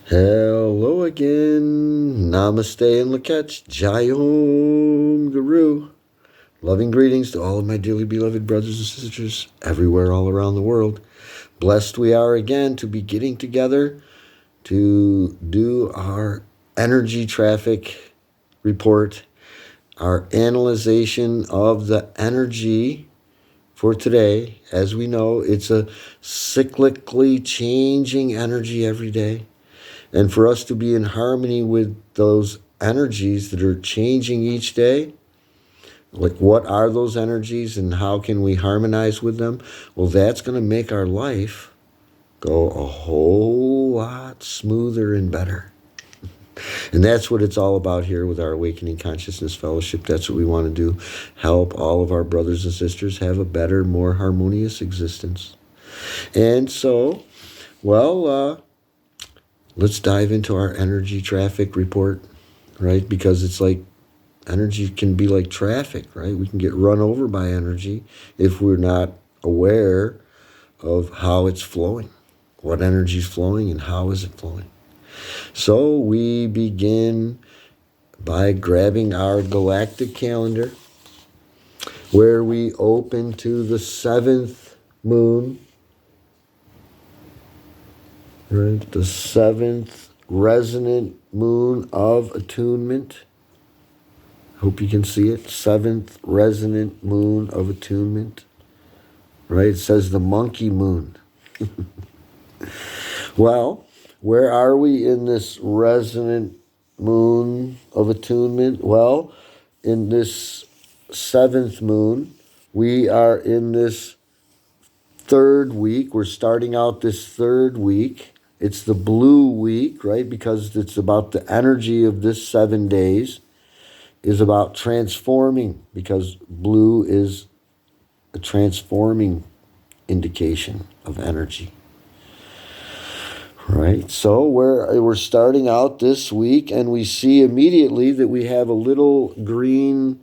Hello again. Namaste and Lakach. Jayom Guru. Loving greetings to all of my dearly beloved brothers and sisters everywhere, all around the world. Blessed we are again to be getting together to do our energy traffic report, our analyzation of the energy for today. As we know, it's a cyclically changing energy every day. And for us to be in harmony with those energies that are changing each day, like what are those energies and how can we harmonize with them? Well, that's going to make our life go a whole lot smoother and better. And that's what it's all about here with our Awakening Consciousness Fellowship. That's what we want to do. Help all of our brothers and sisters have a better, more harmonious existence. And so, let's dive into our energy traffic report, right? Because it's like energy can be like traffic, right? We can get run over by energy if we're not aware of how it's flowing, what energy is flowing and how is it flowing. So we begin by grabbing our galactic calendar, where we open to the 7th moon, right? The 7th resonant moon of attunement. Hope you can see it. 7th resonant moon of attunement. Right? It says the monkey moon. Well, where are we in this resonant moon of attunement? Well, in this 7th moon, we are in this 3rd week. We're starting out this 3rd week. It's the blue week, right? Because it's about the energy of this 7 days is about transforming, because blue is a transforming indication of energy. Right? So we're starting out this week, and we see immediately that we have a little green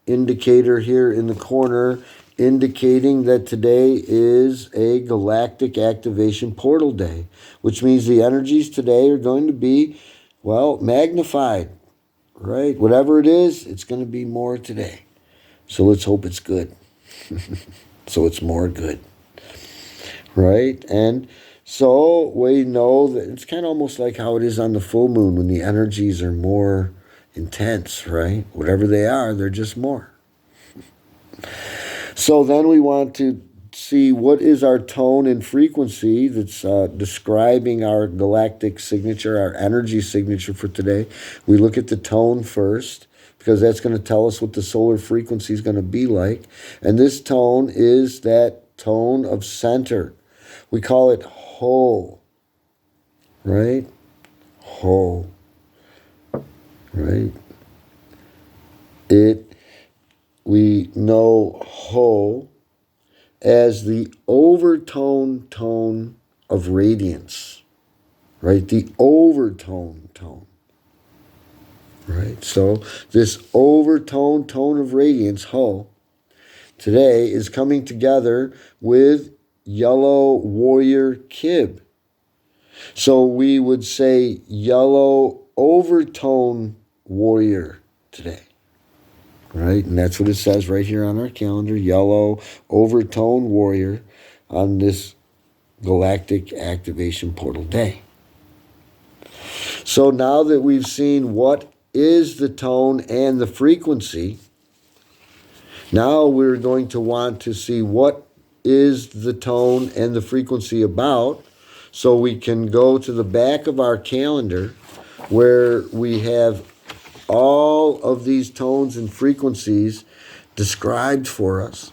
indicator here in the corner indicating that today is a galactic activation portal day, which means the energies today are going to be, magnified, right? Whatever it is, it's going to be more today. So let's hope it's good. So it's more good, right? And so we know that it's kind of almost like how it is on the full moon when the energies are more intense, right? Whatever they are, they're just more. So then we want to see what is our tone and frequency that's describing our galactic signature, our energy signature for today. We look at the tone first, because that's going to tell us what the solar frequency is going to be like. And this tone is that tone of center. We call it whole, right? Whole, right? We know whole as the overtone tone of radiance, right? The overtone tone, right? So this overtone tone of radiance, Ho, today is coming together with yellow warrior Kib. So we would say yellow overtone warrior today. Right? And that's what it says right here on our calendar, yellow overtone warrior on this galactic activation portal day. So now that we've seen what is the tone and the frequency, now we're going to want to see what is the tone and the frequency about, so we can go to the back of our calendar where we have all of these tones and frequencies described for us.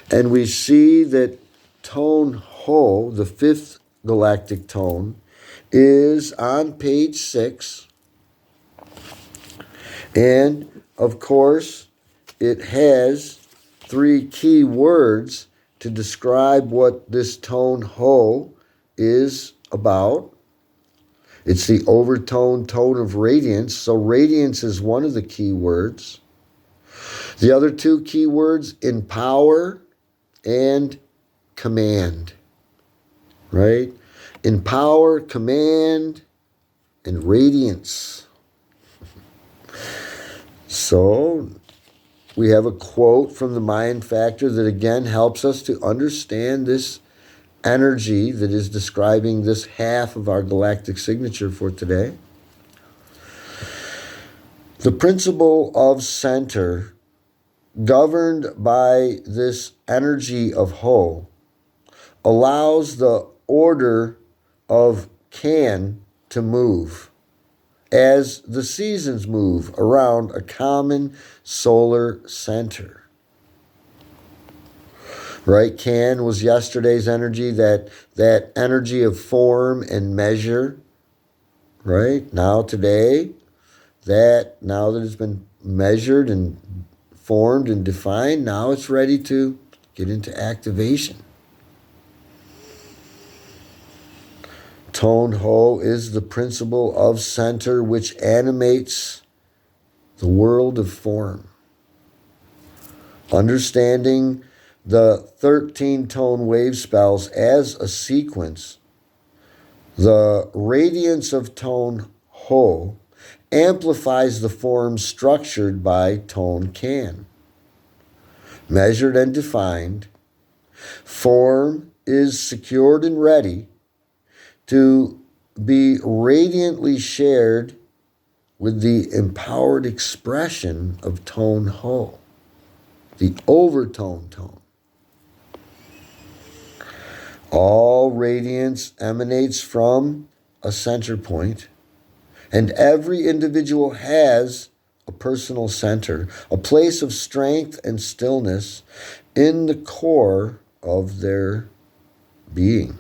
And we see that tone Ho, the 5th galactic tone, is on page 6. And, of course, it has 3 key words to describe what this tone Ho is about. It's the overtone tone of radiance. So radiance is one of the key words. The other 2 key words, empower and command, right? Empower, command, and radiance. So we have a quote from the Mayan factor that again helps us to understand this energy that is describing this half of our galactic signature for today. The principle of center, governed by this energy of Ho, allows the order of Can to move as the seasons move around a common solar center. Right? Can was yesterday's energy, that energy of form and measure. Right? Now today, now that it's been measured and formed and defined, now it's ready to get into activation. Tone Ho is the principle of center which animates the world of form. Understanding the 13 tone wave spells as a sequence, the radiance of tone Ho amplifies the form structured by tone Can. Measured and defined, form is secured and ready to be radiantly shared with the empowered expression of tone Ho, the overtone tone. All radiance emanates from a center point, and every individual has a personal center, a place of strength and stillness in the core of their being.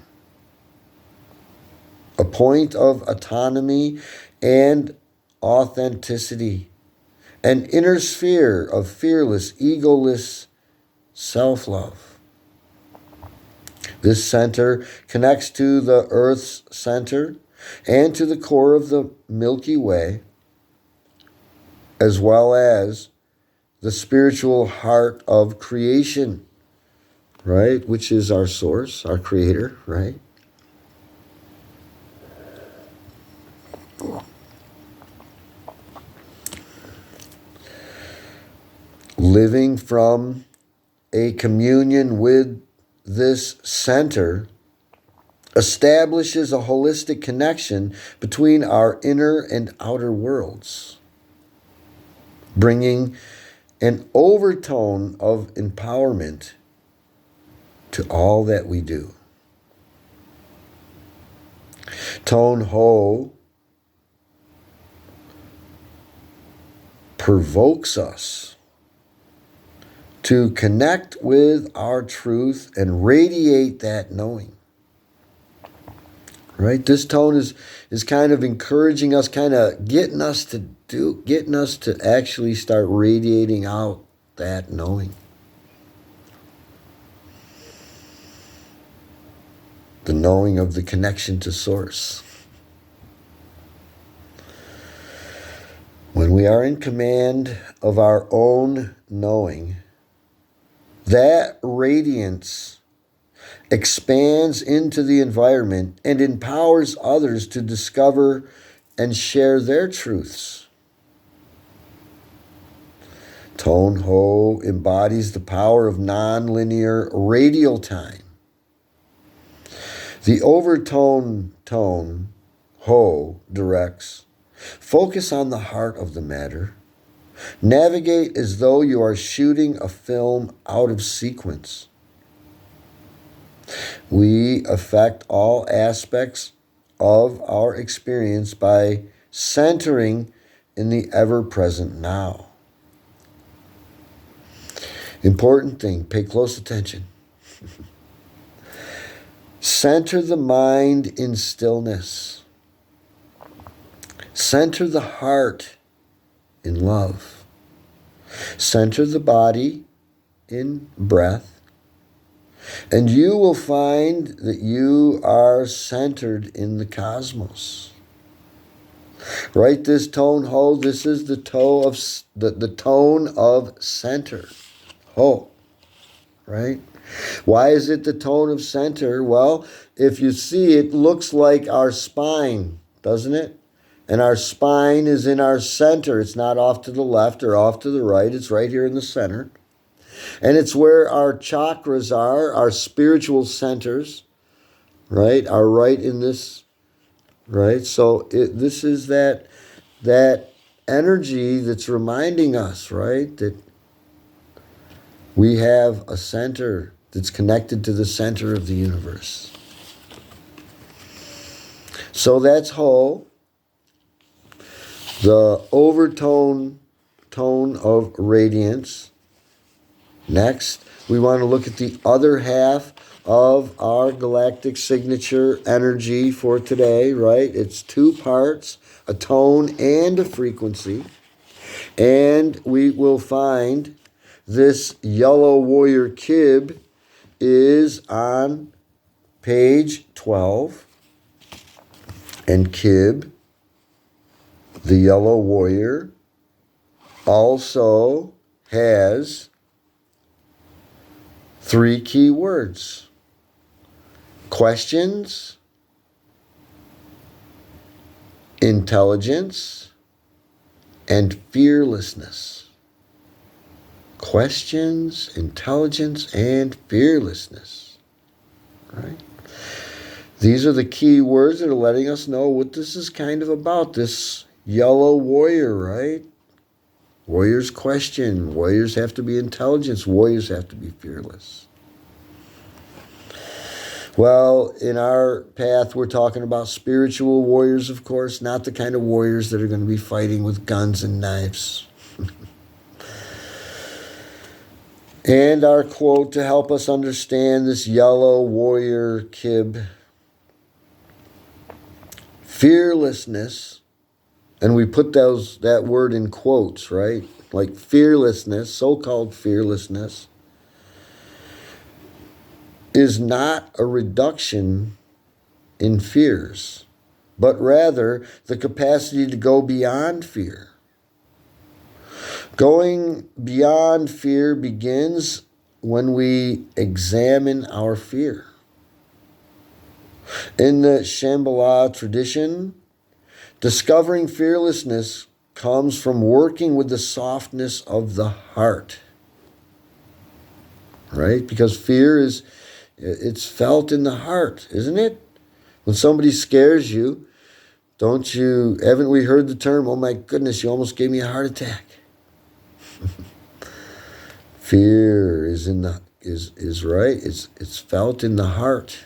A point of autonomy and authenticity, an inner sphere of fearless, egoless self-love. This center connects to the Earth's center and to the core of the Milky Way, as well as the spiritual heart of creation, right? Which is our source, our creator, right? Living from a communion with this center establishes a holistic connection between our inner and outer worlds, bringing an overtone of empowerment to all that we do. Tone Ho provokes us to connect with our truth and radiate that knowing. Right? This tone is kind of encouraging us, kind of getting us to actually start radiating out that knowing. The knowing of the connection to source. When we are in command of our own knowing, that radiance expands into the environment and empowers others to discover and share their truths. Tone Ho embodies the power of nonlinear radial time. The overtone tone Ho directs. Focus on the heart of the matter. Navigate as though you are shooting a film out of sequence. We affect all aspects of our experience by centering in the ever-present now. Important thing, pay close attention. Center the mind in stillness. Center the heart in love. Center the body in breath. And you will find that you are centered in the cosmos. Write this tone Ho. This is the tone of center. Ho. Right? Why is it the tone of center? Well, if you see, it looks like our spine, doesn't it? And our spine is in our center. It's not off to the left or off to the right. It's right here in the center. And it's where our chakras are, our spiritual centers, right? Are right in this, right? So this is that energy that's reminding us, right? That we have a center that's connected to the center of the universe. So that's Ho, the overtone tone of radiance. Next, we want to look at the other half of our galactic signature energy for today, right? It's two parts, a tone and a frequency. And we will find this yellow warrior kib is on page 12. And kib, the yellow warrior, also has 3 key words: questions, intelligence, and fearlessness. Questions, intelligence, and fearlessness. Right? These are the key words that are letting us know what this is kind of about, this yellow warrior, right? Warriors question. Warriors have to be intelligent. Warriors have to be fearless. Well, in our path, we're talking about spiritual warriors, of course, not the kind of warriors that are going to be fighting with guns and knives. And our quote to help us understand this yellow warrior kib: fearlessness, and we put that word in quotes, right? Like fearlessness, so-called fearlessness, is not a reduction in fears, but rather the capacity to go beyond fear. Going beyond fear begins when we examine our fear. In the Shambhala tradition, discovering fearlessness comes from working with the softness of the heart. Right? Because fear it's felt in the heart, isn't it? When somebody scares you, haven't we heard the term, oh my goodness, you almost gave me a heart attack? Fear is right. It's felt in the heart.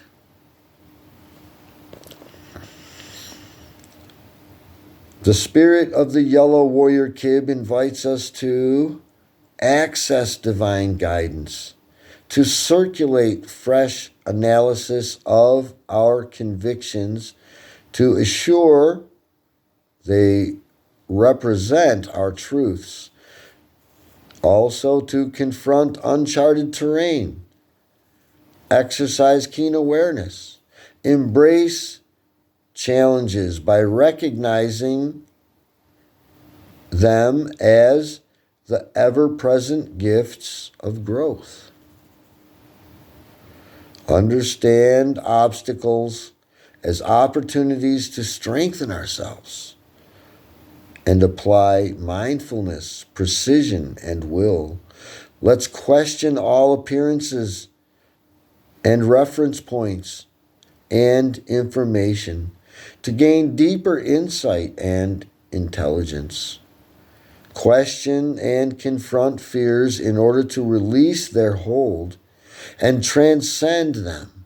The spirit of the yellow warrior kib invites us to access divine guidance, to circulate fresh analysis of our convictions, to assure they represent our truths. Also to confront uncharted terrain, exercise keen awareness, embrace challenges by recognizing them as the ever-present gifts of growth. Understand obstacles as opportunities to strengthen ourselves and apply mindfulness, precision, and will. Let's question all appearances and reference points and information to gain deeper insight and intelligence. Question and confront fears in order to release their hold and transcend them.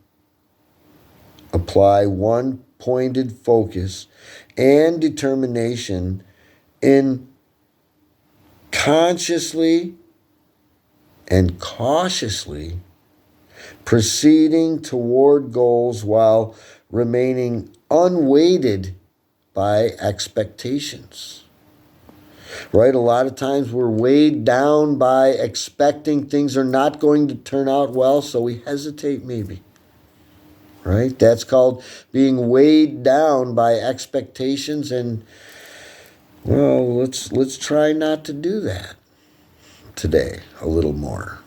Apply one-pointed focus and determination in consciously and cautiously proceeding toward goals while remaining unweighted by expectations. Right? A lot of times we're weighed down by expecting things are not going to turn out well, so we hesitate maybe. Right? That's called being weighed down by expectations, and well, let's try not to do that today a little more,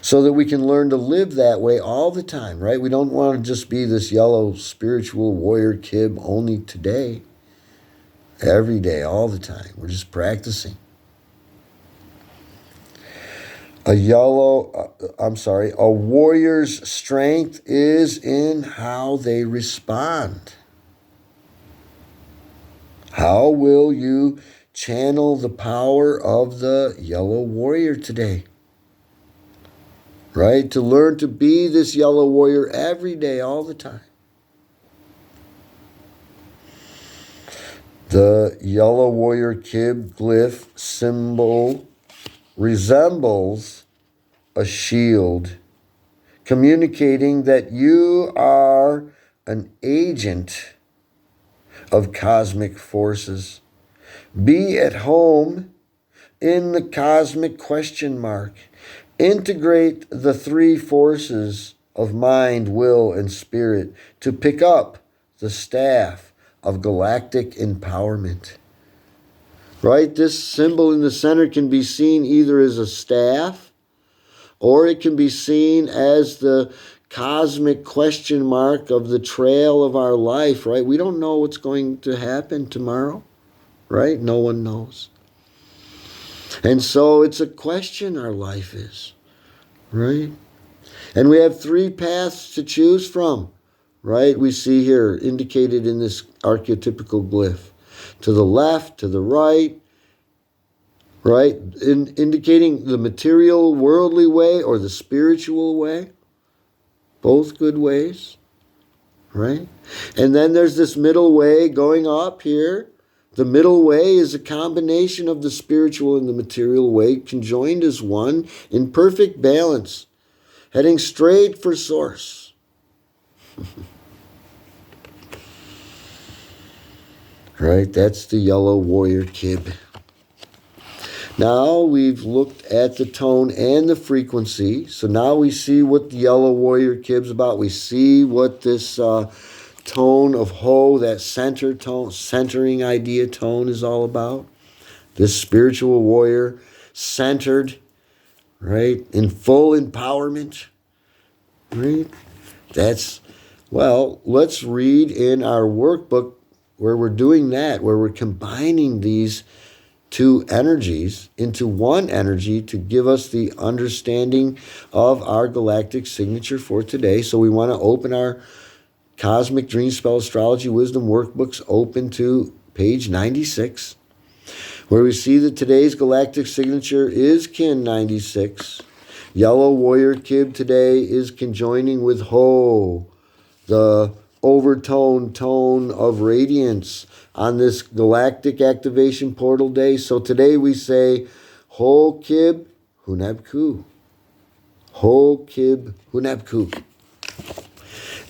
so that we can learn to live that way all the time, right? We don't want to just be this yellow spiritual warrior kib only today. Every day, all the time. We're just practicing. A warrior's strength is in how they respond. How will you channel the power of the yellow warrior today? Right? To learn to be this yellow warrior every day, all the time. The yellow warrior kib glyph symbol resembles a shield, communicating that you are an agent of cosmic forces. Be at home in the cosmic question mark. Integrate the three forces of mind, will, and spirit to pick up the staff of galactic empowerment. Right? This symbol in the center can be seen either as a staff or it can be seen as the cosmic question mark of the trail of our life, right? We don't know what's going to happen tomorrow, right? No one knows. And so it's a question our life is, right? And we have three paths to choose from, right? We see here indicated in this archetypical glyph. To the left, to the right, right? Indicating the material, worldly way or the spiritual way. Both good ways, right? And then there's this middle way going up here. The middle way is a combination of the spiritual and the material way conjoined as one in perfect balance, heading straight for source. Right? That's the yellow warrior kib. Now we've looked at the tone and the frequency. So now we see what the yellow warrior kib's about. We see what this tone of Ho, that center tone, centering idea tone is all about. This spiritual warrior centered, right, in full empowerment, right? Let's read in our workbook where we're doing that, where we're combining these two energies into one energy to give us the understanding of our galactic signature for today. So we want to open our Cosmic Dream Spell Astrology Wisdom Workbooks open to page 96, where we see that today's galactic signature is Kin 96. Yellow Warrior Kib today is conjoining with Ho, the overtone tone of radiance on this galactic activation portal day. So today we say Ho Kib HUNAB Ku. Ho Kib HUNAB Ku.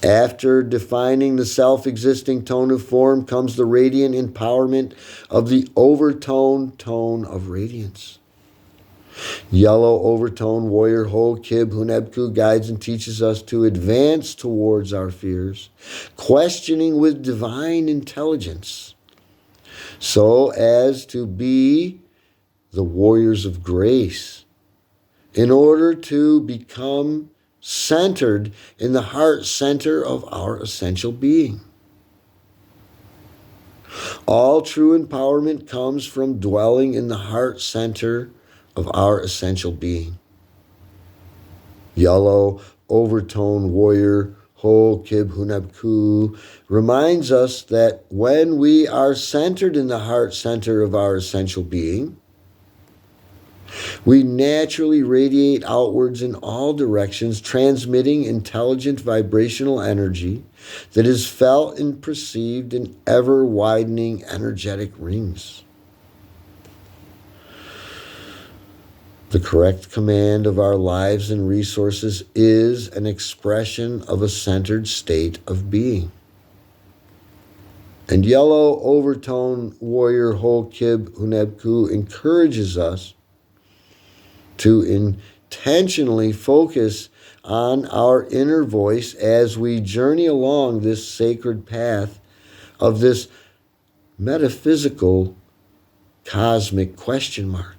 After defining the self-existing tone of form comes the radiant empowerment of the overtone tone of radiance. Yellow overtone warrior Ho Kib HUNAB Ku guides and teaches us to advance towards our fears, questioning with divine intelligence, so as to be the warriors of grace, in order to become centered in the heart center of our essential being. All true empowerment comes from dwelling in the heart center of our essential being. Yellow overtone warrior Ho Kib HUNAB Ku reminds us that when we are centered in the heart center of our essential being, we naturally radiate outwards in all directions, transmitting intelligent vibrational energy that is felt and perceived in ever-widening energetic rings. The correct command of our lives and resources is an expression of a centered state of being. And yellow overtone warrior Ho Kib HUNAB Ku encourages us to intentionally focus on our inner voice as we journey along this sacred path of this metaphysical cosmic question mark,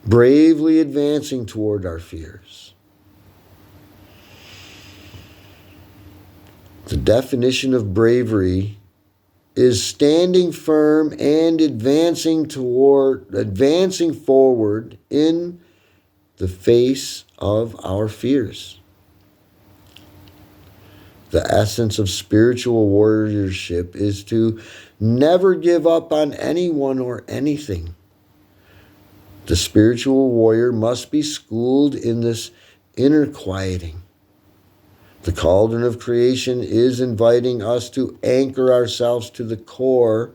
bravely advancing toward our fears. The definition of bravery is standing firm and advancing forward in the face of our fears. The essence of spiritual warriorship is to never give up on anyone or anything. The spiritual warrior must be schooled in this inner quieting. The cauldron of creation is inviting us to anchor ourselves to the core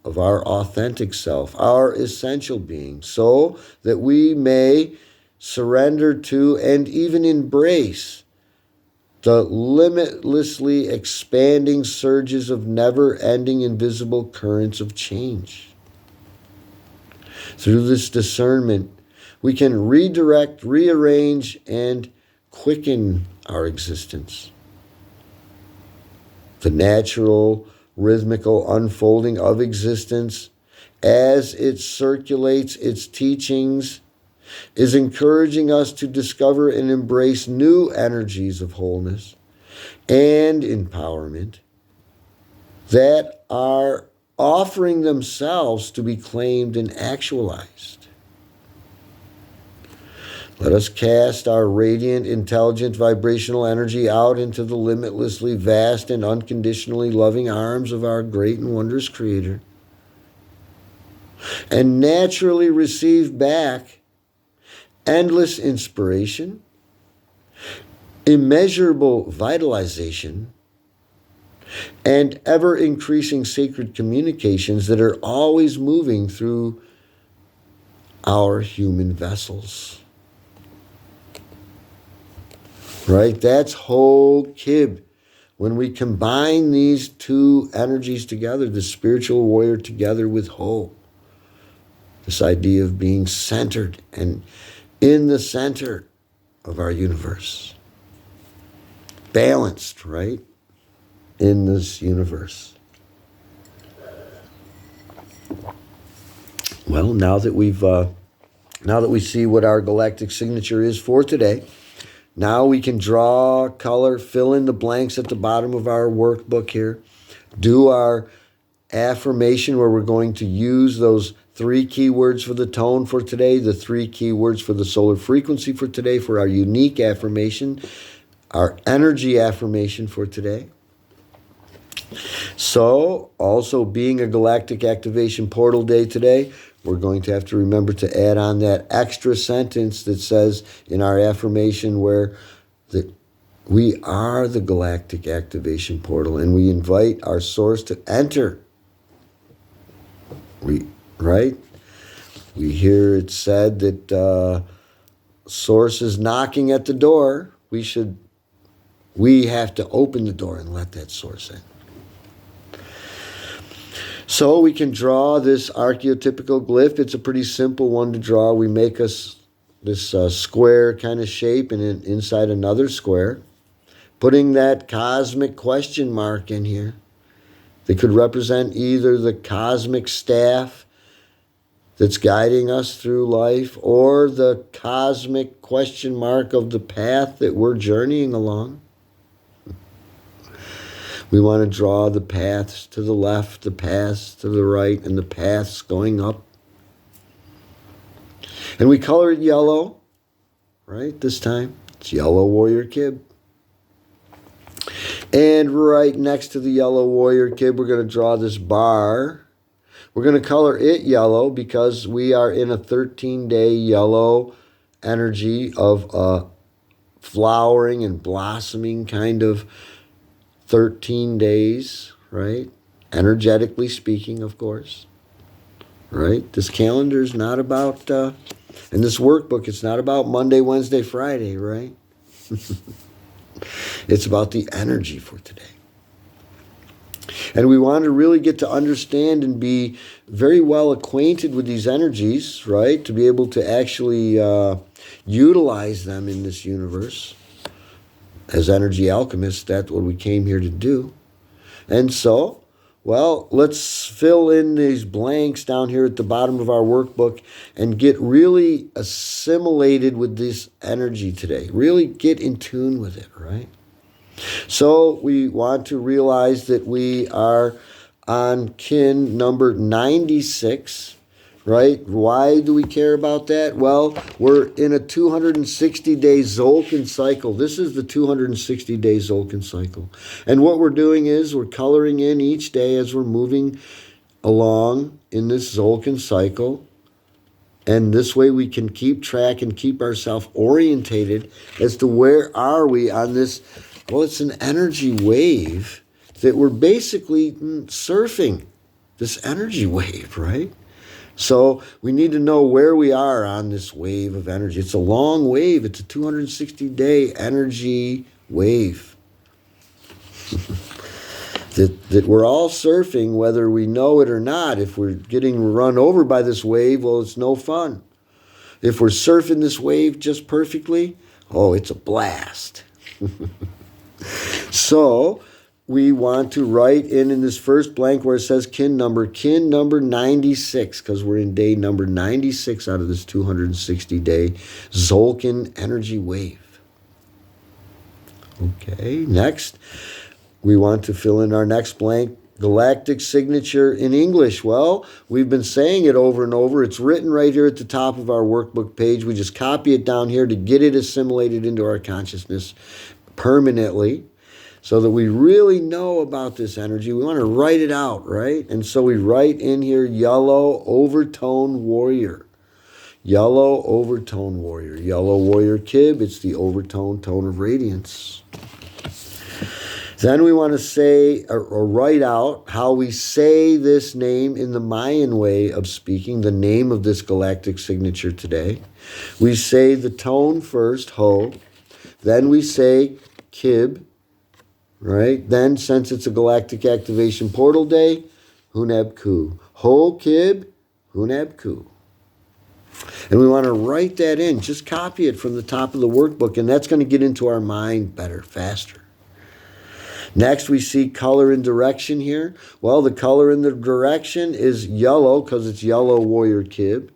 of our authentic self, our essential being, so that we may surrender to and even embrace the limitlessly expanding surges of never-ending invisible currents of change. Through this discernment, we can redirect, rearrange, and quicken our existence. The natural, rhythmical unfolding of existence as it circulates its teachings is encouraging us to discover and embrace new energies of wholeness and empowerment that are offering themselves to be claimed and actualized. Let us cast our radiant, intelligent, vibrational energy out into the limitlessly vast and unconditionally loving arms of our great and wondrous Creator, and naturally receive back endless inspiration, immeasurable vitalization, and ever-increasing sacred communications that are always moving through our human vessels. Right? That's whole kib. When we combine these two energies together, the spiritual warrior together with whole, this idea of being centered and in the center of our universe. Balanced, right? In this universe. Well, now that we see what our galactic signature is for today, now we can draw, color, fill in the blanks at the bottom of our workbook here, do our affirmation where we're going to use those 3 keywords for the tone for today, the 3 keywords for the solar frequency for today, for our unique affirmation, our energy affirmation for today. So, also being a galactic activation portal day today, we're going to have to remember to add on that extra sentence that says in our affirmation where that we are the galactic activation portal and we invite our source to enter. Right? We hear it said that source is knocking at the door. We have to open the door and let that source in. So we can draw this archetypical glyph. It's a pretty simple one to draw. We make us this square kind of shape and inside another square, putting that cosmic question mark in here. They could represent either the cosmic staff that's guiding us through life or the cosmic question mark of the path that we're journeying along. We want to draw the paths to the left, the paths to the right, and the paths going up. And we color it yellow, right, this time. It's Yellow Warrior Kib. And right next to the Yellow Warrior Kib, we're going to draw this bar. We're going to color it yellow because we are in a 13-day yellow energy of flowering and blossoming kind of 13 days, right? Energetically speaking, of course, right? This calendar is not about, in this workbook, it's not about Monday, Wednesday, Friday, right? It's about the energy for today. And we want to really get to understand and be very well acquainted with these energies, right? To be able to actually utilize them in this universe. As energy alchemists, that's what we came here to do. And so, well, let's fill in these blanks down here at the bottom of our workbook and get really assimilated with this energy today. Really get in tune with it, right? So we want to realize that we are on kin number 96, right? Why do we care about that? Well, we're in a 260-day Zolkin cycle. This is the 260-day Zolkin cycle. And what we're doing is we're coloring in each day as we're moving along in this Zolkin cycle. And this way we can keep track and keep ourselves orientated as to where are we on this. Well, it's an energy wave that we're basically surfing, this energy wave, right? So we need to know where we are on this wave of energy. It's a long wave. It's a 260-day energy wave that we're all surfing, whether we know it or not. If we're getting run over by this wave, well, it's no fun. If we're surfing this wave just perfectly, oh, it's a blast. So we want to write in this first blank where it says kin number 96, because we're in day number 96 out of this 260-day Zolkin energy wave. Okay, next, we want to fill in our next blank, galactic signature in English. Well, we've been saying it over and over. It's written right here at the top of our workbook page. We just copy it down here to get it assimilated into our consciousness permanently so that we really know about this energy. We want to write it out, right? And so we write in here yellow overtone warrior. Yellow overtone warrior. Yellow warrior Kib. It's the overtone tone of radiance. Then we want to say or write out how we say this name in the Mayan way of speaking, the name of this galactic signature today. We say the tone first, Ho. Then we say Kib, right? Then, since it's a galactic activation portal day, HUNAB Ku. Ho Kib, HUNAB Ku. And we want to write that in. Just copy it from the top of the workbook, and that's going to get into our mind better, faster. Next, we see color and direction here. Well, the color and the direction is yellow because it's yellow warrior Kib.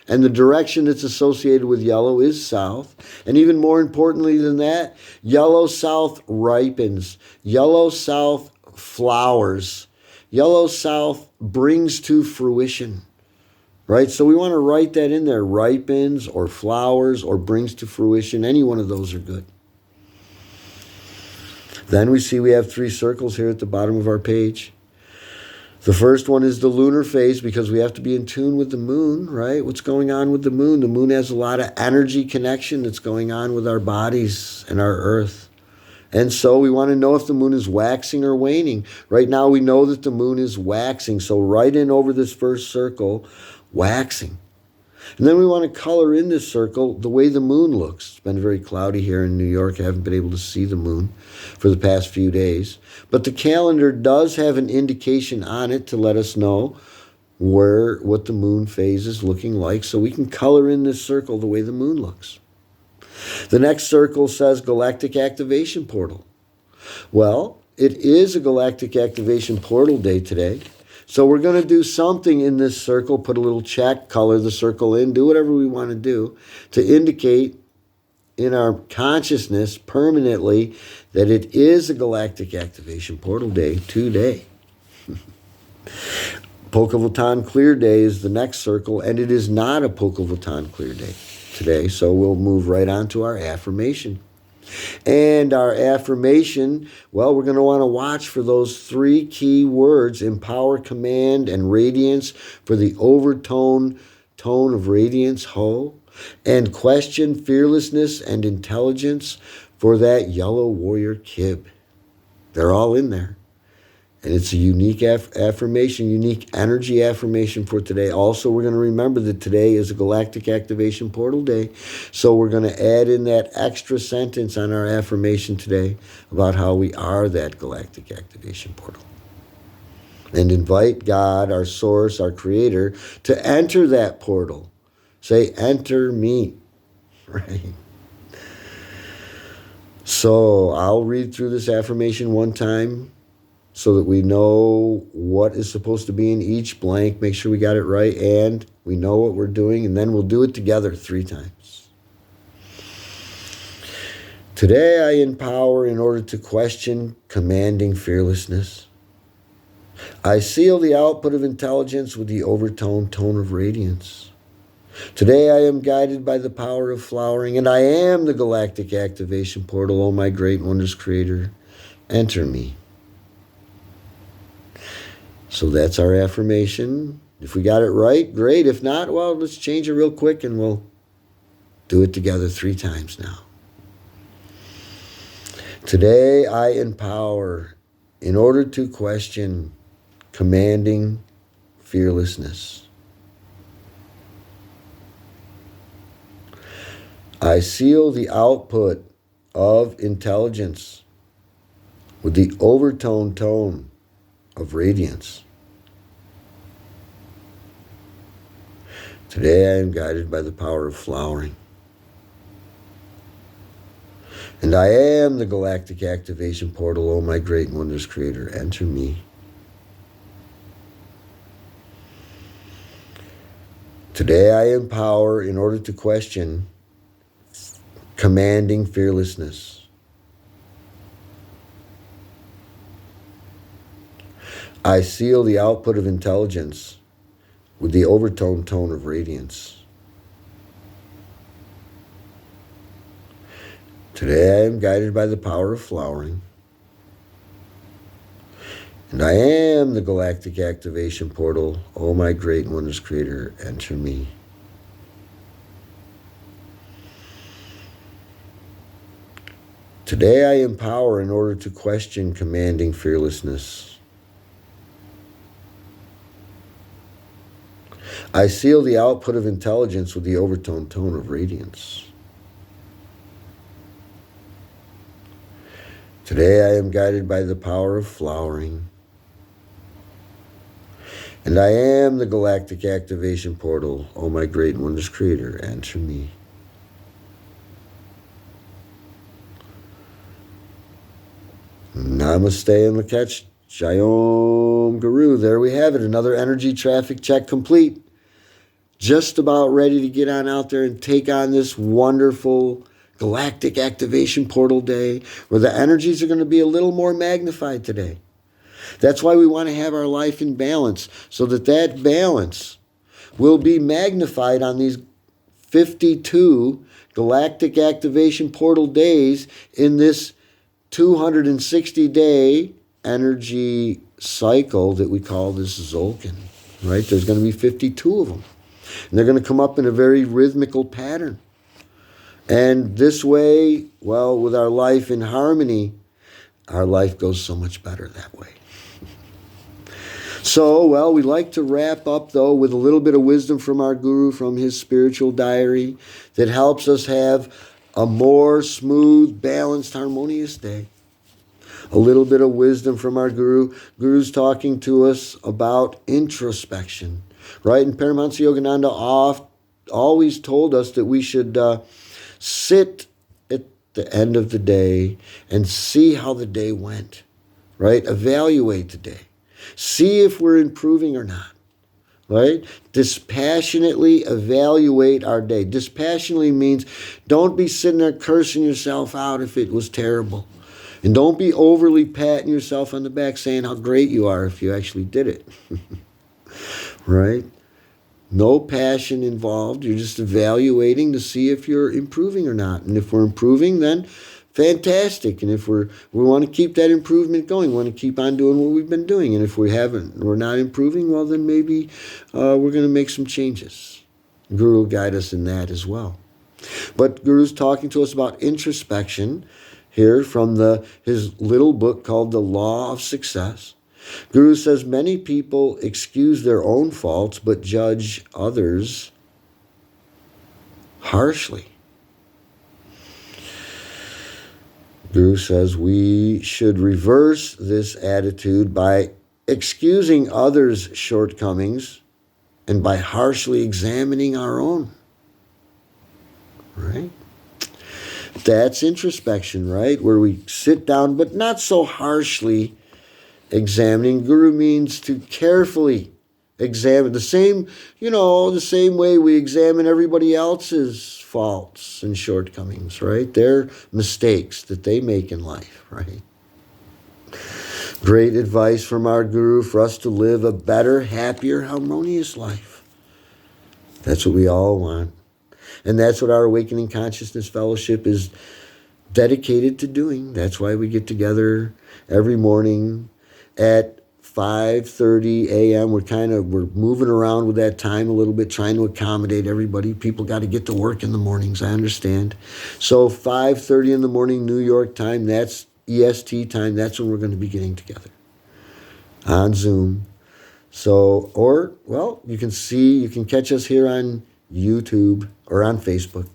And the direction that's associated with yellow is south. And even more importantly than that, yellow south ripens. Yellow south flowers. Yellow south brings to fruition. Right? So we want to write that in there. Ripens or flowers or brings to fruition. Any one of those are good. Then we see we have 3 circles here at the bottom of our page. The first one is the lunar phase because we have to be in tune with the moon, right? What's going on with the moon? The moon has a lot of energy connection that's going on with our bodies and our earth. And so we want to know if the moon is waxing or waning. Right now we know that the moon is waxing. So write in over this first circle, waxing. And then we want to color in this circle the way the moon looks. It's been very cloudy here in New York. I haven't been able to see the moon for the past few days. But the calendar does have an indication on it to let us know what the moon phase is looking like. So we can color in this circle the way the moon looks. The next circle says Galactic Activation Portal. Well, it is a Galactic Activation Portal day today. So we're going to do something in this circle, put a little check, color the circle in, do whatever we want to do to indicate in our consciousness permanently that it is a galactic activation portal day today. Pocahontas Clear Day is the next circle, and it is not a Pocahontas Clear Day today, so we'll move right on to our affirmation. And our affirmation, well, we're going to want to watch for those 3 key words, empower, command, and radiance for the overtone, tone of radiance, Ho, and question, fearlessness, and intelligence for that yellow warrior Kib. They're all in there. And it's a unique affirmation, unique energy affirmation for today. Also, we're going to remember that today is a Galactic Activation Portal Day. So we're going to add in that extra sentence on our affirmation today about how we are that Galactic Activation Portal. And invite God, our source, our creator, to enter that portal. Say, enter me. Right? So I'll read through this affirmation one time, so that we know what is supposed to be in each blank, make sure we got it right, and we know what we're doing, and then we'll do it together 3 times. Today I empower in order to question commanding fearlessness. I seal the output of intelligence with the overtone tone of radiance. Today I am guided by the power of flowering, and I am the galactic activation portal. Oh, my great and wondrous creator, enter me. So that's our affirmation. If we got it right, great. If not, well, let's change it real quick and we'll do it together 3 times now. Today I empower in order to question commanding fearlessness. I seal the output of intelligence with the overtone tone of radiance. Today I am guided by the power of flowering. And I am the galactic activation portal. Oh, my great and wondrous creator, enter me. Today I empower in order to question commanding fearlessness. I seal the output of intelligence with the overtone tone of radiance. Today I am guided by the power of flowering. And I am the galactic activation portal. Oh, my great and wondrous creator, enter me. Today I empower in order to question commanding fearlessness. I seal the output of intelligence with the overtone tone of radiance. Today I am guided by the power of flowering. And I am the galactic activation portal. Oh, my great and wondrous creator, enter me. Namaste and Lakach. Jayom Guru. There we have it. Another energy traffic check complete. Just about ready to get on out there and take on this wonderful galactic activation portal day where the energies are going to be a little more magnified today. That's why we want to have our life in balance, so that that balance will be magnified on these 52 galactic activation portal days in this 260-day energy cycle that we call this Zolkin, right? There's going to be 52 of them. And they're going to come up in a very rhythmical pattern. And this way, well, with our life in harmony, our life goes so much better that way. So, well, we like to wrap up, though, with a little bit of wisdom from our guru, from his spiritual diary, that helps us have a more smooth, balanced, harmonious day. A little bit of wisdom from our guru. Guru's talking to us about introspection, right? And Paramahansa Yogananda always told us that we should sit at the end of the day and see how the day went, right? Evaluate the day. See if we're improving or not, right? Dispassionately evaluate our day. Dispassionately means don't be sitting there cursing yourself out if it was terrible. And don't be overly patting yourself on the back saying how great you are if you actually did it, right? No passion involved. You're just evaluating to see if you're improving or not. And if we're improving, then fantastic. And if we want to keep that improvement going, we want to keep on doing what we've been doing. And if we're not improving, well, then maybe we're going to make some changes. Guru will guide us in that as well. But Guru's talking to us about introspection here from his little book called The Law of Success. Guru says many people excuse their own faults but judge others harshly. Guru says we should reverse this attitude by excusing others' shortcomings and by harshly examining our own. Right? That's introspection, right? Where we sit down, but not so harshly examining. Guru means to carefully examine the same way we examine everybody else's faults and shortcomings, right? Their mistakes that they make in life, right? Great advice from our guru for us to live a better, happier, harmonious life. That's what we all want. And that's what our Awakening Consciousness Fellowship is dedicated to doing. That's why we get together every morning at 5:30 a.m. We're moving around with that time a little bit, trying to accommodate everybody. People got to get to work in the mornings, I understand. So 5:30 in the morning, New York time, that's EST time. That's when we're going to be getting together on Zoom. So, you can catch us here on YouTube or on Facebook.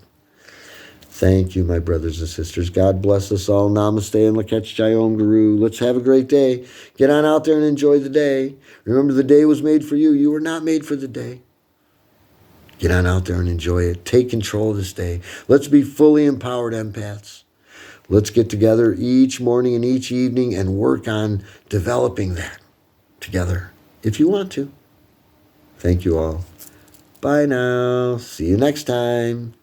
Thank you, my brothers and sisters. God bless us all. Namaste and Lakach Jayom Guru. Let's have a great day. Get on out there and enjoy the day. Remember, the day was made for you. You were not made for the day. Get on out there and enjoy it. Take control of this day. Let's be fully empowered empaths. Let's get together each morning and each evening and work on developing that together, if you want to. Thank you all. Bye now. See you next time.